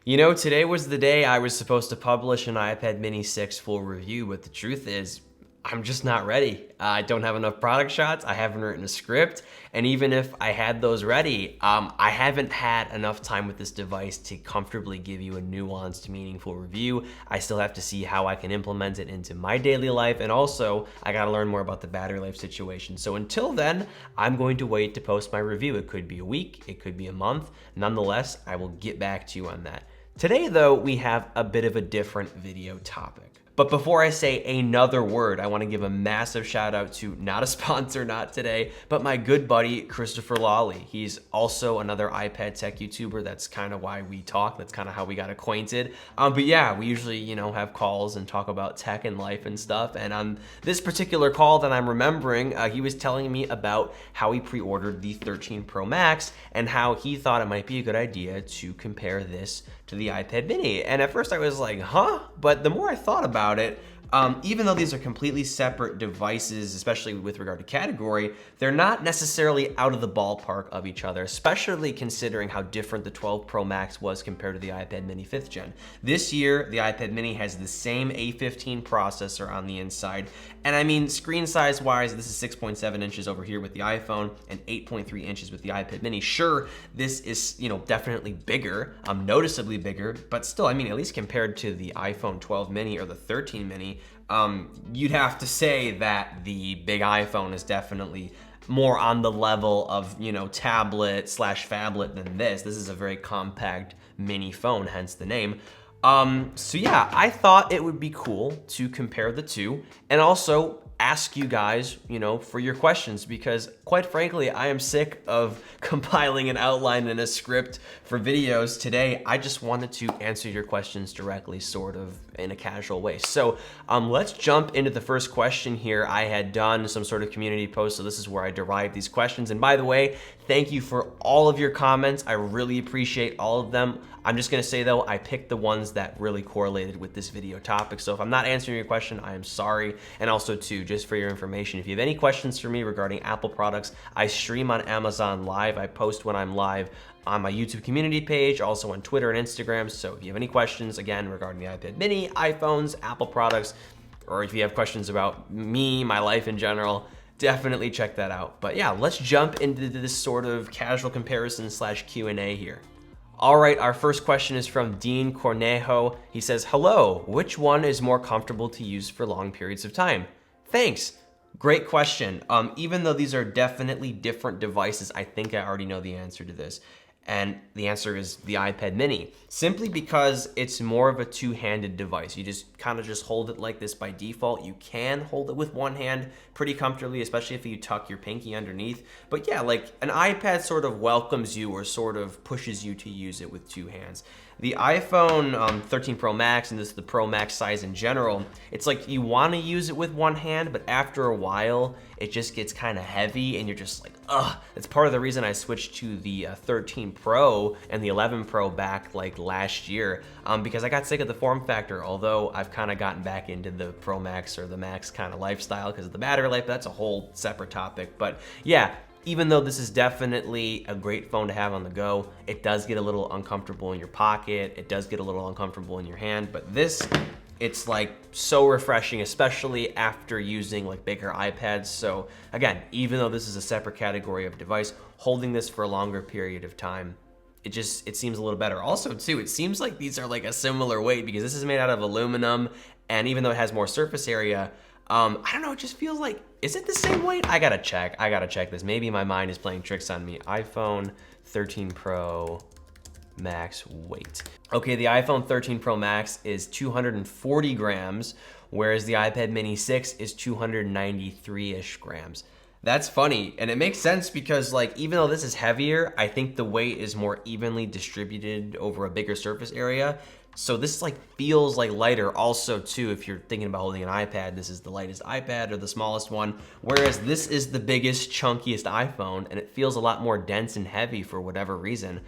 You know, today was the day I was supposed to publish an iPad mini 6 full review, but the truth is, I'm just not ready. I don't have enough product shots, I haven't written a script, and even if I had those ready, I haven't had enough time with this device to comfortably give you a nuanced, meaningful review. I still have to see how I can implement it into my daily life, and also, I gotta learn more about the battery life situation. So until then, I'm going to wait to post my review. It could be a week, it could be a month. Nonetheless, I will get back to you on that. Today, though, we have a bit of a different video topic. But before I say another word, I want to give a massive shout out to not a sponsor, not today, but my good buddy, Christopher Lawley. He's also another iPad tech YouTuber. That's kind of why we talk. That's kind of how we got acquainted. But yeah, we usually, have calls and talk about tech and life and stuff. And on this particular call that I'm remembering, he was telling me about how he pre-ordered the 13 Pro Max and how he thought it might be a good idea to compare this to the iPad mini. And at first I was like, huh? But the more I thought about it, even though these are completely separate devices, especially with regard to category, they're not necessarily out of the ballpark of each other, especially considering how different the 12 Pro Max was compared to the iPad mini 5th gen. This year, the iPad mini has the same A15 processor on the inside, and I mean, screen size wise, this is 6.7 inches over here with the iPhone and 8.3 inches with the iPad mini. Sure, this is, definitely bigger, noticeably bigger, but still, I mean, at least compared to the iPhone 12 mini or the 13 mini, you'd have to say that the big iPhone is definitely more on the level of, tablet slash phablet than this. This is a very compact mini phone, hence the name. So yeah, I thought it would be cool to compare the two and also ask you guys, for your questions, because quite frankly, I am sick of compiling an outline and a script for videos. Today, I just wanted to answer your questions directly, sort of in a casual way. So let's jump into the first question here. I had done some sort of community post, so this is where I derived these questions. And by the way, thank you for all of your comments. I really appreciate all of them. I'm just gonna say though, I picked the ones that really correlated with this video topic. So if I'm not answering your question, I am sorry. And also too, just for your information, if you have any questions for me regarding Apple products, I stream on Amazon Live. I post when I'm live on my YouTube community page, also on Twitter and Instagram. So if you have any questions, again, regarding the iPad mini, iPhones, Apple products, or if you have questions about me, my life in general, definitely check that out. But yeah, let's jump into this sort of casual comparison slash Q&A here. All right, our first question is from Dean Cornejo. He says, hello, which one is more comfortable to use for long periods of time? Thanks. Great question. Even though these are definitely different devices, I think I already know the answer to this. And the answer is the iPad mini, simply because it's more of a two-handed device. You just kind of just hold it like this by default. You can hold it with one hand pretty comfortably, especially if you tuck your pinky underneath. But yeah, like an iPad sort of welcomes you or sort of pushes you to use it with two hands. The iPhone 13 Pro Max, and this is the Pro Max size in general, it's like you want to use it with one hand, but after a while, it just gets kind of heavy and you're just like, ugh. That's part of the reason I switched to the 13 Pro and the 11 Pro back like last year, because I got sick of the form factor, although I've kind of gotten back into the Pro Max or the Max kind of lifestyle because of the battery life. That's a whole separate topic. But yeah, even though this is definitely a great phone to have on the go, it does get a little uncomfortable in your pocket. It does get a little uncomfortable in your hand, but this, it's like so refreshing, especially after using like bigger iPads. So again, even though this is a separate category of device, holding this for a longer period of time, it seems a little better. Also too, it seems like these are like a similar weight because this is made out of aluminum, and even though it has more surface area, I don't know, it just feels like, is it the same weight? I gotta check this. Maybe my mind is playing tricks on me. iPhone 13 Pro Max weight. Okay, the iPhone 13 Pro Max is 240 grams, whereas the iPad mini 6 is 293-ish grams. That's funny, and it makes sense because like, even though this is heavier, I think the weight is more evenly distributed over a bigger surface area. So this like feels like lighter also too. If you're thinking about holding an iPad, this is the lightest iPad or the smallest one, whereas this is the biggest, chunkiest iPhone, and it feels a lot more dense and heavy for whatever reason.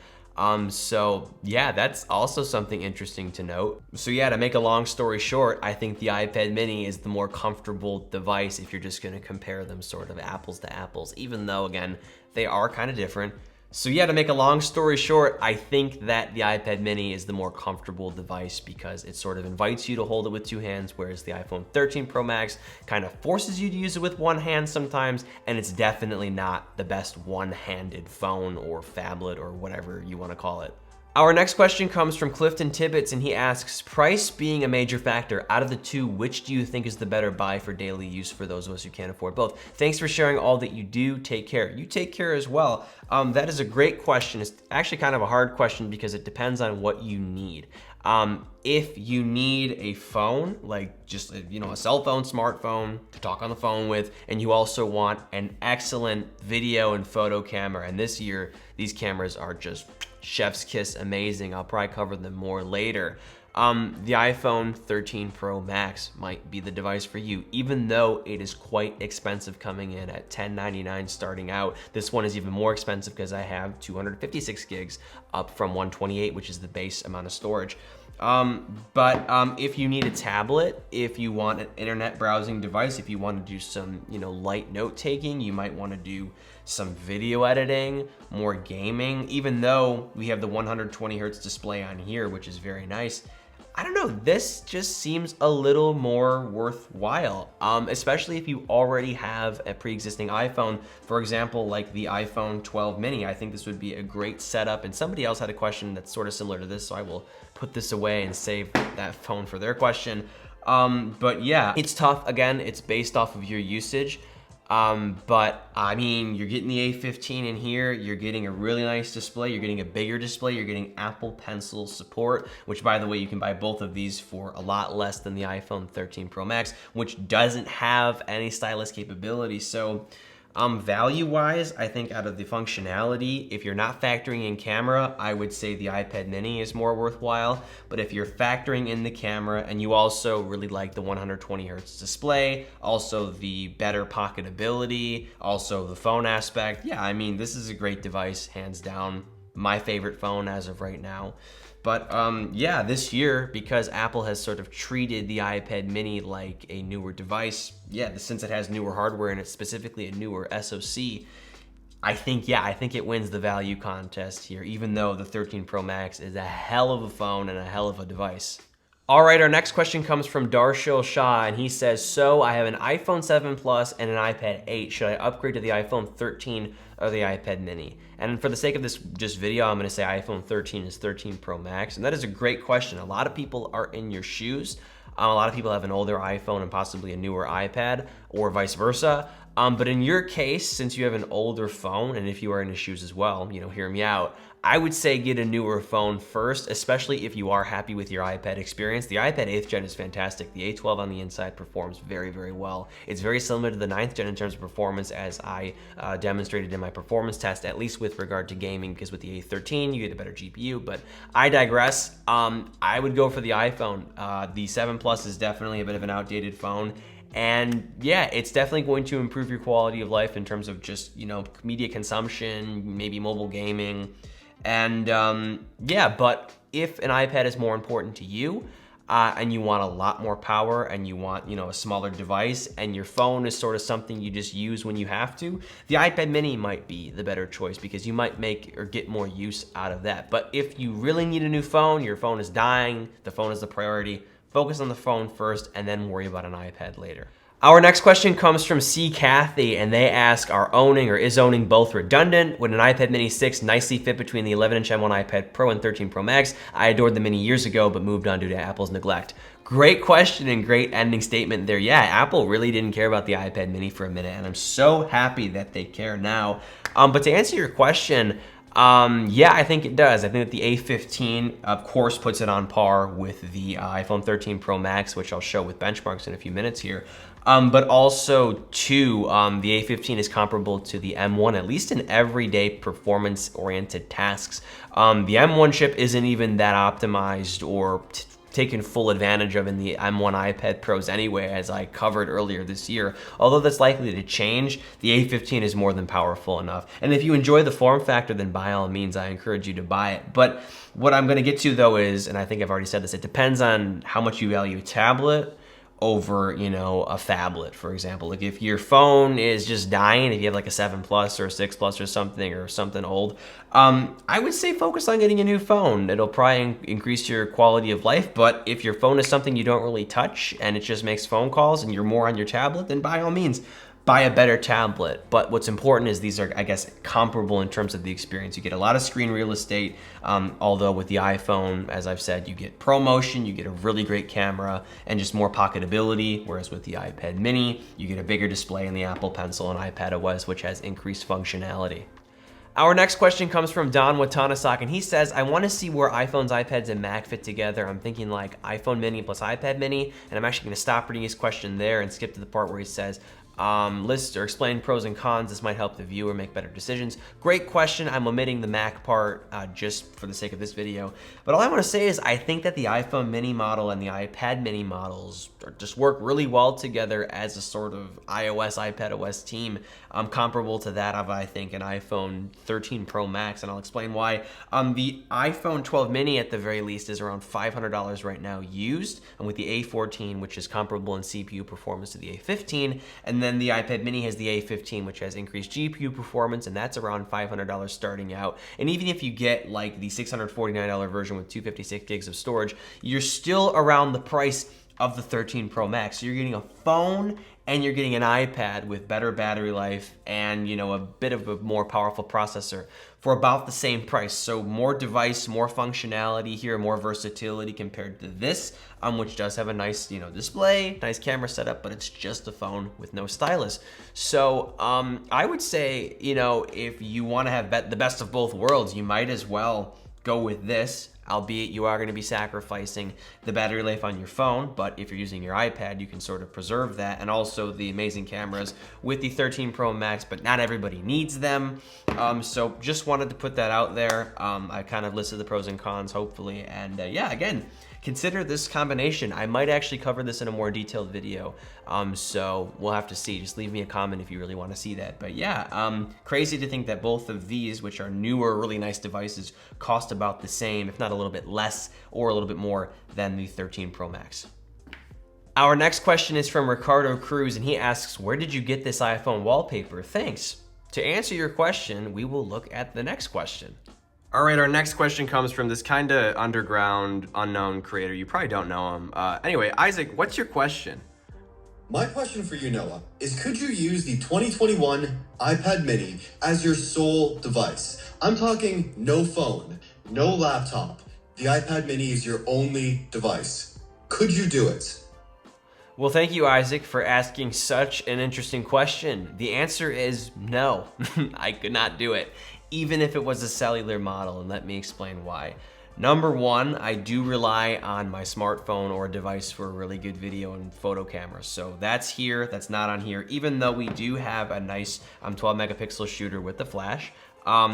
So yeah, that's also something interesting to note. So yeah, to make a long story short, I think the iPad mini is the more comfortable device if you're just gonna compare them sort of apples to apples, even though again, they are kind of different. So yeah, to make a long story short, I think that the iPad mini is the more comfortable device because it sort of invites you to hold it with two hands, whereas the iPhone 13 Pro Max kind of forces you to use it with one hand sometimes, and it's definitely not the best one-handed phone or phablet or whatever you want to call it. Our next question comes from Clifton Tibbetts, and he asks, price being a major factor, out of the two, which do you think is the better buy for daily use for those of us who can't afford both? Thanks for sharing all that you do. Take care. You take care as well. That is a great question. It's actually kind of a hard question because it depends on what you need. If you need a phone, like just a cell phone, smartphone to talk on the phone with, and you also want an excellent video and photo camera, and this year these cameras are just chef's kiss amazing. I'll probably cover them more later. The iPhone 13 Pro Max might be the device for you, even though it is quite expensive coming in at $1099 starting out. This one is even more expensive because I have 256 gigs up from 128, which is the base amount of storage. But if you need a tablet, if you want an internet browsing device, if you want to do some, light note taking, you might want to do some video editing, more gaming, even though we have the 120 hertz display on here, which is very nice. I don't know, this just seems a little more worthwhile, especially if you already have a pre-existing iPhone. For example, like the iPhone 12 mini, I think this would be a great setup. And somebody else had a question that's sort of similar to this, so I will put this away and save that phone for their question. But yeah, it's tough. Again, it's based off of your usage. But I mean, you're getting the A15 in here, you're getting a really nice display, you're getting a bigger display, you're getting Apple Pencil support, which by the way, you can buy both of these for a lot less than the iPhone 13 Pro Max, which doesn't have any stylus capability. So value-wise, I think out of the functionality, if you're not factoring in camera, I would say the iPad mini is more worthwhile. But if you're factoring in the camera and you also really like the 120 hertz display, also the better pocketability, also the phone aspect, yeah, I mean, this is a great device, hands down. My favorite phone as of right now. But yeah, this year, because Apple has sort of treated the iPad mini like a newer device, yeah, since it has newer hardware and it's specifically a newer SoC, I think it wins the value contest here, even though the 13 Pro Max is a hell of a phone and a hell of a device. All right, our next question comes from Darshil Shah, and he says, so I have an iPhone 7 Plus and an iPad 8. Should I upgrade to the iPhone 13 or the iPad mini? And for the sake of this just video, I'm gonna say iPhone 13 is 13 Pro Max, and that is a great question. A lot of people are in your shoes. A lot of people have an older iPhone and possibly a newer iPad, or vice versa. But in your case, since you have an older phone, and if you are in his shoes as well, hear me out, I would say get a newer phone first, especially if you are happy with your iPad experience. The iPad 8th gen is fantastic. The A12 on the inside performs very, very well. It's very similar to the 9th gen in terms of performance, as I demonstrated in my performance test, at least with regard to gaming, because with the A13, you get a better GPU, but I digress. I would go for the iPhone. The 7 Plus is definitely a bit of an outdated phone. And yeah, it's definitely going to improve your quality of life in terms of just, media consumption, maybe mobile gaming. And yeah, but if an iPad is more important to you, and you want a lot more power and you want, a smaller device, and your phone is sort of something you just use when you have to, the iPad mini might be the better choice because you might make or get more use out of that. But if you really need a new phone, your phone is dying, the phone is the priority, focus on the phone first and then worry about an iPad later. Our next question comes from C. Kathy, and they ask, is owning both redundant? Would an iPad mini 6 nicely fit between the 11-inch M1 iPad Pro and 13 Pro Max? I adored the mini years ago, but moved on due to Apple's neglect. Great question and great ending statement there. Yeah, Apple really didn't care about the iPad mini for a minute, and I'm so happy that they care now. But to answer your question, yeah, I think it does. I think that the A15, of course, puts it on par with the iPhone 13 Pro Max, which I'll show with benchmarks in a few minutes here. But also, too, the A15 is comparable to the M1, at least in everyday performance-oriented tasks. The M1 chip isn't even that optimized or taken full advantage of in the M1 iPad Pros anyway, as I covered earlier this year. Although that's likely to change, the A15 is more than powerful enough. And if you enjoy the form factor, then by all means, I encourage you to buy it. But what I'm gonna get to though is, and I think I've already said this, it depends on how much you value a tablet over, you know, a phablet, for example. Like if your phone is just dying, if you have like a 7 Plus or a 6 Plus or something old, I would say focus on getting a new phone. It'll probably increase your quality of life, but if your phone is something you don't really touch and it just makes phone calls and you're more on your tablet, then by all means, buy a better tablet. But what's important is these are, I guess, comparable in terms of the experience. You get a lot of screen real estate, although with the iPhone, as I've said, you get ProMotion, you get a really great camera, and just more pocketability, whereas with the iPad mini, you get a bigger display in the Apple Pencil and iPad OS, which has increased functionality. Our next question comes from Don Watanasak, and he says, I want to see where iPhones, iPads, and Mac fit together. I'm thinking like iPhone mini plus iPad mini, and I'm actually going to stop reading his question there and skip to the part where he says, list or explain pros and cons. This might help the viewer make better decisions. Great question. I'm omitting the Mac part just for the sake of this video. But all I want to say is I think that the iPhone mini model and the iPad mini models just work really well together as a sort of iOS, iPad OS team, comparable to that of, I think, an iPhone 13 Pro Max, and I'll explain why. The iPhone 12 mini, at the very least, is around $500 right now used, and with the A14, which is comparable in CPU performance to the A15, and then the iPad mini has the A15, which has increased GPU performance, and that's around $500 starting out. And even if you get like the $649 version with 256 gigs of storage, you're still around the price of the 13 Pro Max. So you're getting a phone and you're getting an iPad with better battery life and, you know, a bit of a more powerful processor for about the same price. So more device, more functionality here, more versatility compared to this, which does have a nice, you know, display, nice camera setup, but it's just a phone with no stylus. So I would say, you know, if you want to have the best of both worlds, you might as well go with this, albeit you are going to be sacrificing the battery life on your phone. But if you're using your iPad, you can sort of preserve that, and also the amazing cameras with the 13 Pro Max, but not everybody needs them. So just wanted to put that out there. I kind of listed the pros and cons, hopefully, and yeah, again, consider this combination. I might actually cover this in a more detailed video, so we'll have to see. Just leave me a comment if you really want to see that. But yeah, crazy to think that both of these, which are newer, really nice devices, cost about the same, if not a little bit less or a little bit more than the 13 Pro Max. Our next question is from Ricardo Cruz, and he asks, where did you get this iPhone wallpaper? Thanks. To answer your question, we will look at the next question. All right, our next question comes from this kind of underground, unknown creator. You probably don't know him. Anyway, Isaac, what's your question? My question for you, Noah, is could you use the 2021 iPad mini as your sole device? I'm talking no phone, no laptop. The iPad mini is your only device. Could you do it? Well, thank you, Isaac, for asking such an interesting question. The answer is no. I could not do it, even if it was a cellular model, and let me explain why. Number one, I do rely on my smartphone or device for a really good video and photo camera. So that's here, that's not on here, even though we do have a nice 12 megapixel shooter with the flash.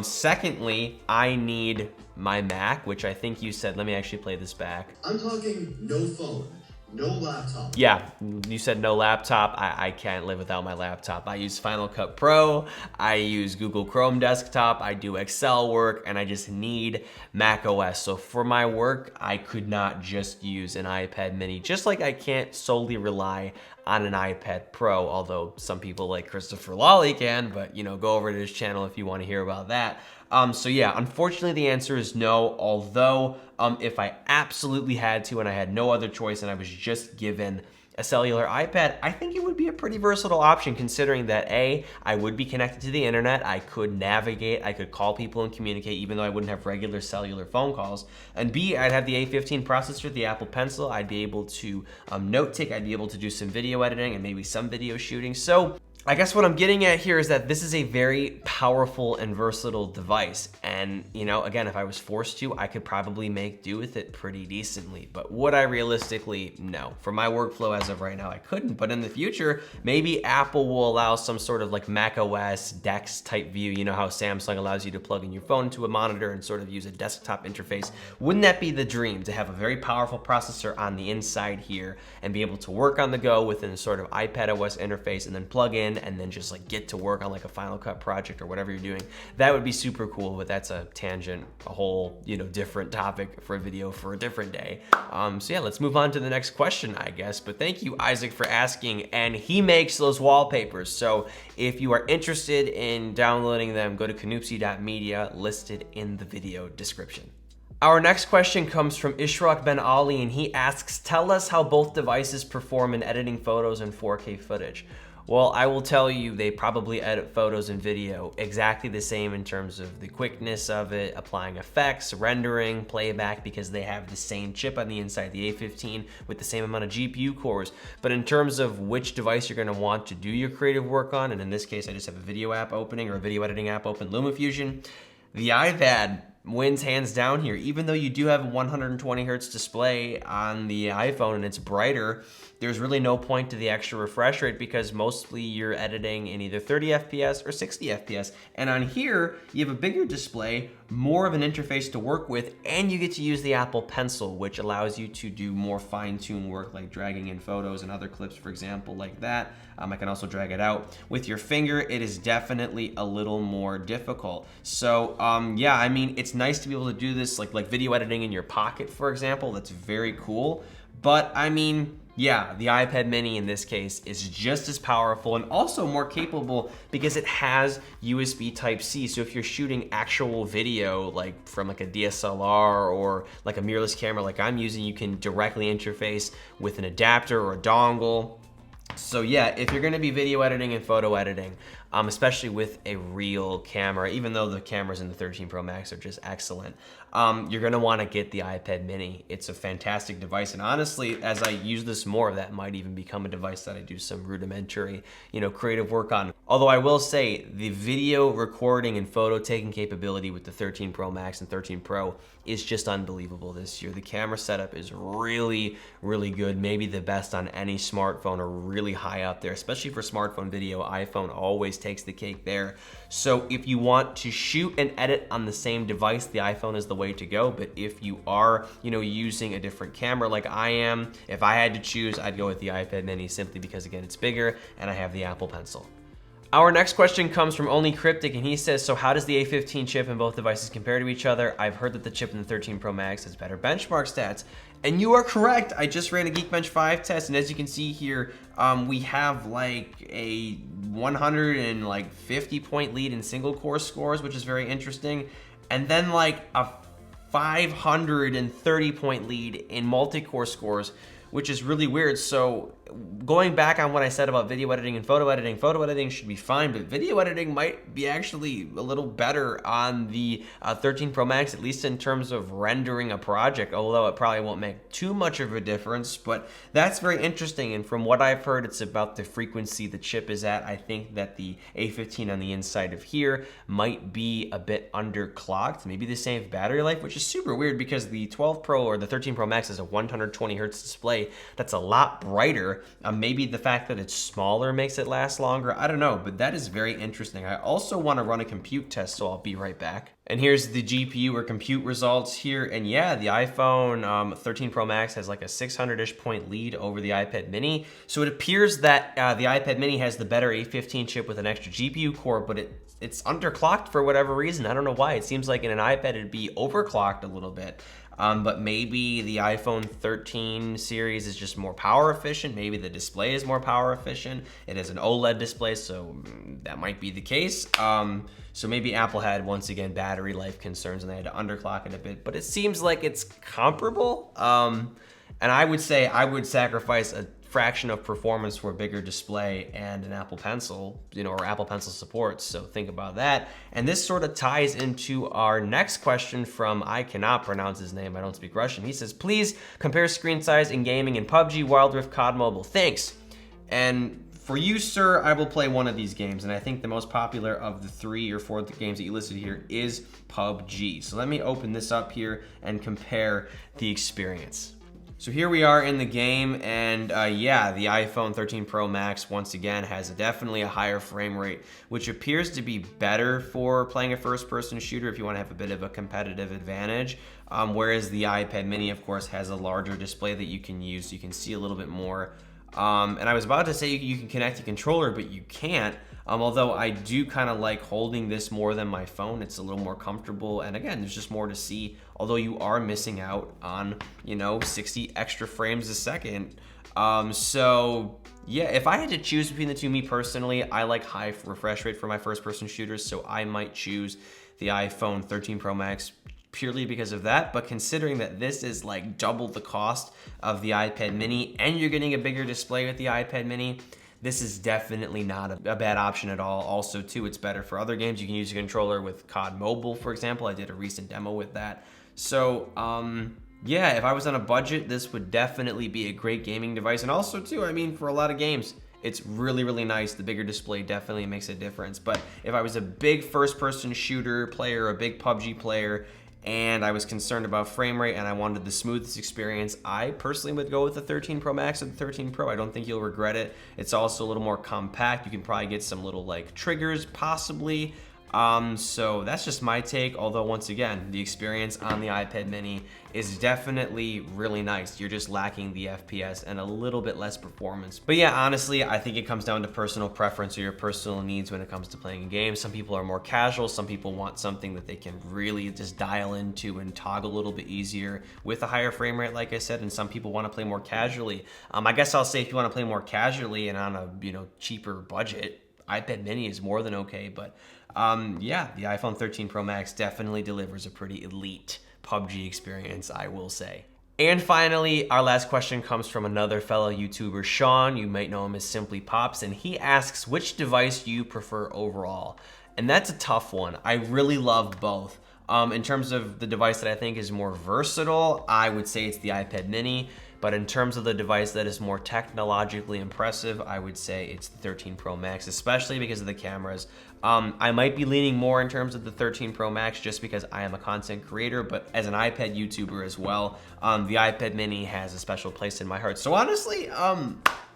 Secondly, I need my Mac, which I think you said, let me actually play this back. I'm talking no phone, no laptop. Yeah, you said no laptop. I can't live without my laptop. I use Final Cut Pro, I use Google Chrome desktop, I do Excel work, and I just need Mac OS. So for my work, I could not just use an iPad mini, just like I can't solely rely on an iPad Pro, although some people like Christopher Lawley can, but you know, go over to his channel if you want to hear about that. So yeah, unfortunately the answer is no, although if I absolutely had to and I had no other choice and I was just given a cellular iPad, I think it would be a pretty versatile option, considering that A, I would be connected to the internet, I could navigate, I could call people and communicate even though I wouldn't have regular cellular phone calls, and B, I'd have the A15 processor, the Apple Pencil, I'd be able to note take, I'd be able to do some video editing and maybe some video shooting. So I guess what I'm getting at here is that this is a very powerful and versatile device. And, you know, again, if I was forced to, I could probably make do with it pretty decently. But would I realistically? No. For my workflow as of right now, I couldn't. But in the future, maybe Apple will allow some sort of like Mac OS DeX type view. You know how Samsung allows you to plug in your phone to a monitor and sort of use a desktop interface. Wouldn't that be the dream, to have a very powerful processor on the inside here and be able to work on the go within a sort of iPad OS interface and then plug in in and then just like get to work on like a Final Cut project or whatever you're doing. That would be super cool, but that's a tangent, a whole, different topic for a video for a different day. So yeah, let's move on to the next question, I guess. But thank you, Isaac, for asking. And he makes those wallpapers. So if you are interested in downloading them, go to canoopsy.media, listed in the video description. Our next question comes from Ishraq Ben Ali, and he asks, tell us how both devices perform in editing photos and 4K footage. Well, I will tell you, they probably edit photos and video exactly the same in terms of the quickness of it, applying effects, rendering, playback, because they have the same chip on the inside, the A15, with the same amount of GPU cores. But in terms of which device you're gonna want to do your creative work on, and in this case, I just have a video app opening or a video editing app open, LumaFusion, the iPad wins hands down here. Even though you do have a 120 hertz display on the iPhone and it's brighter, there's really no point to the extra refresh rate because mostly you're editing in either 30 FPS or 60 FPS. And on here, you have a bigger display, more of an interface to work with, and you get to use the Apple Pencil, which allows you to do more fine-tuned work like dragging in photos and other clips, for example, like that. I can also drag it out. With your finger, it is definitely a little more difficult. So yeah, I mean, it's nice to be able to do this like video editing in your pocket, for example. That's very cool. But I mean, yeah, the iPad mini in this case is just as powerful and also more capable because it has USB Type-C. So if you're shooting actual video like from like a DSLR or like a mirrorless camera like I'm using, you can directly interface with an adapter or a dongle. So yeah, if you're gonna be video editing and photo editing, especially with a real camera, even though the cameras in the 13 Pro Max are just excellent, you're gonna wanna get the iPad mini. It's a fantastic device, and honestly, as I use this more, that might even become a device that I do some rudimentary, creative work on. Although I will say, the video recording and photo taking capability with the 13 Pro Max and 13 Pro is just unbelievable this year. The camera setup is really, really good, maybe the best on any smartphone, or really high up there, especially for smartphone video. iPhone always takes the cake there. So if you want to shoot and edit on the same device, the iPhone is the way to go. But if you are, using a different camera like I am, if I had to choose, I'd go with the iPad mini simply because, again, it's bigger and I have the Apple Pencil. Our next question comes from Only Cryptic, and he says, so how does the A15 chip in both devices compare to each other? I've heard that the chip in the 13 Pro Max has better benchmark stats. And you are correct. I just ran a Geekbench 5 test, and as you can see here, we have like a 150 point lead in single core scores, which is very interesting. And then like a 530 point lead in multi-core scores, which is really weird. So going back on what I said about video editing and photo editing should be fine, but video editing might be actually a little better on the 13 Pro Max, at least in terms of rendering a project, although it probably won't make too much of a difference. But that's very interesting, and from what I've heard, it's about the frequency the chip is at. I think that the A15 on the inside of here might be a bit underclocked, maybe the same battery life, which is super weird because the 12 Pro or the 13 Pro Max has a 120 hertz display that's a lot brighter. Maybe the fact that it's smaller makes it last longer. I don't know, but that is very interesting. I also want to run a compute test, so I'll be right back. And here's the GPU or compute results here. And yeah, the iPhone 13 Pro Max has like a 600-ish point lead over the iPad mini. So it appears that the iPad mini has the better A15 chip with an extra GPU core, but it's underclocked for whatever reason. I don't know why. It seems like in an iPad it'd be overclocked a little bit. But maybe the iPhone 13 series is just more power efficient. Maybe the display is more power efficient. It has an OLED display, so that might be the case. So maybe Apple had, once again, battery life concerns and they had to underclock it a bit. But it seems like it's comparable. And I would say I would sacrifice a fraction of performance for a bigger display and an Apple Pencil, or Apple Pencil support. So think about that. And this sort of ties into our next question from, I cannot pronounce his name, I don't speak Russian. He says, please compare screen size in gaming in PUBG, Wild Rift, COD Mobile. Thanks. And for you, sir, I will play one of these games, and I think the most popular of the 3 or 4 games that you listed here is PUBG. So let me open this up here and compare the experience. So here we are in the game, and yeah, the iPhone 13 Pro Max once again has definitely a higher frame rate, which appears to be better for playing a first-person shooter if you want to have a bit of a competitive advantage. Whereas the iPad mini, of course, has a larger display that you can use. You can see a little bit more And I was about to say you can connect a controller, but you can't. Although I do kind of like holding this more than my phone. It's a little more comfortable. And again, there's just more to see. Although you are missing out on, 60 extra frames a second. So yeah, if I had to choose between the two, me personally, I like high refresh rate for my first person shooters. So I might choose the iPhone 13 Pro Max purely because of that. But considering that this is like double the cost of the iPad mini and you're getting a bigger display with the iPad mini, this is definitely not a bad option at all. Also, too, it's better for other games. You can use a controller with COD Mobile, for example. I did a recent demo with that. So, yeah, if I was on a budget, this would definitely be a great gaming device. And also, too, I mean, for a lot of games, it's really, really nice. The bigger display definitely makes a difference. But if I was a big first-person shooter player, a big PUBG player, and I was concerned about frame rate and I wanted the smoothest experience, I personally would go with the 13 Pro Max or the 13 Pro. I don't think you'll regret it. It's also a little more compact. You can probably get some little like triggers possibly. So that's just my take. Although once again, the experience on the iPad mini is definitely really nice. You're just lacking the FPS and a little bit less performance. But yeah, honestly, I think it comes down to personal preference or your personal needs when it comes to playing a game. Some people are more casual. Some people want something that they can really just dial into and toggle a little bit easier with a higher frame rate, like I said. And some people want to play more casually. I guess I'll say if you want to play more casually and on a cheaper budget, iPad mini is more than okay. But yeah, the iPhone 13 Pro Max definitely delivers a pretty elite PUBG experience, I will say. And finally, our last question comes from another fellow YouTuber, Sean. You might know him as Simply Pops, and he asks, which device do you prefer overall? And that's a tough one. I really love both. In terms of the device that I think is more versatile, I would say it's the iPad mini. But in terms of the device that is more technologically impressive, I would say it's the 13 Pro Max, especially because of the cameras. I might be leaning more in terms of the 13 Pro Max just because I am a content creator, but as an iPad YouTuber as well, the iPad mini has a special place in my heart. So honestly,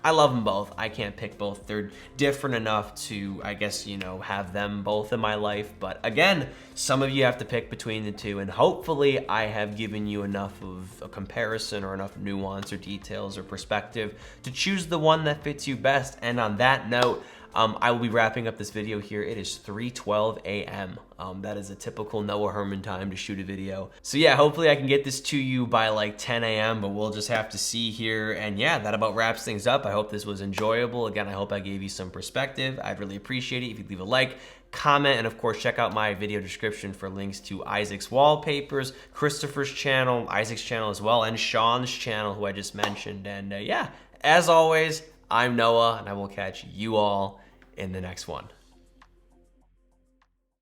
I love them both. I can't pick both. They're different enough to, I guess, have them both in my life. But again, some of you have to pick between the two, and hopefully I have given you enough of a comparison or enough nuance or details or perspective to choose the one that fits you best. And on that note, I will be wrapping up this video here. It is 3:12 a.m. That is a typical Noah Herman time to shoot a video. So yeah, hopefully I can get this to you by like 10 a.m., but we'll just have to see here. And yeah, that about wraps things up. I hope this was enjoyable. Again, I hope I gave you some perspective. I'd really appreciate it if you leave a like, comment, and of course check out my video description for links to Isaac's wallpapers, Christopher's channel, Isaac's channel as well, and Sean's channel, who I just mentioned. And yeah, as always, I'm Noah, and I will catch you all in the next one.